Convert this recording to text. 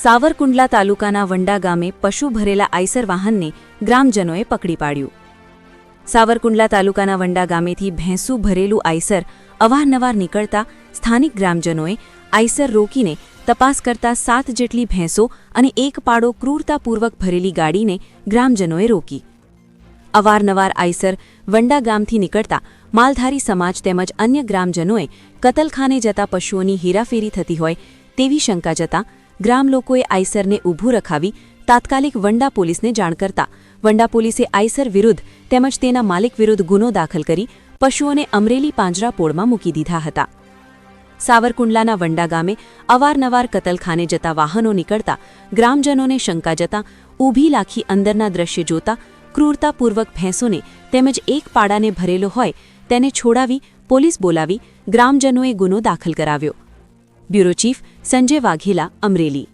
સાવરકુંડલા તાલુકાના વંડા ગામે પશુ ભરેલા આઈસર વાહનને ગ્રામજનોએ પકડી પાડ્યું। સાવરકુંડલા તાલુકાના વંડા ગામેથી ભેંસું ભરેલું આઈસર અવારનવાર નીકળતા સ્થાનિક ગ્રામજનોએ આઈસર રોકીને તપાસ કરતા 7 જેટલી ભેંસો અને એક પાડો ક્રૂરતાપૂર્વક ભરેલી ગાડીને ગ્રામજનોએ રોકી। અવારનવાર આઈસર વંડા ગામથી નીકળતા માલધારી સમાજ તેમજ અન્ય ગ્રામજનોએ કતલખાને જતા પશુઓની હેરાફેરી થતી હોય તેવી શંકા જતા ગ્રામલોકોએ આઈસરને ઊભું રખાવી તાત્કાલિક વંડા પોલીસને જાણ કરતા વંડા પોલીસે આઈસર વિરુદ્ધ તેમજ તેના માલિક વિરુદ્ધ ગુનો દાખલ કરી પશુઓને અમરેલી પાંજરાપોળમાં મૂકી દીધા હતા। સાવરકુંડલાના વંડા ગામે અવારનવાર કતલખાને જતા વાહનો નીકળતા ગ્રામજનોને શંકા જતા ઊભી લાખી અંદરના દ્રશ્ય જોતા ક્રૂરતાપૂર્વક ભેંસોને તેમજ એક પાડાને ભરેલો હોય તેને છોડાવી પોલીસ બોલાવી ગ્રામજનોએ ગુનો દાખલ કરાવ્યો। Bureau chief Sanjay Vaghela, Amreli.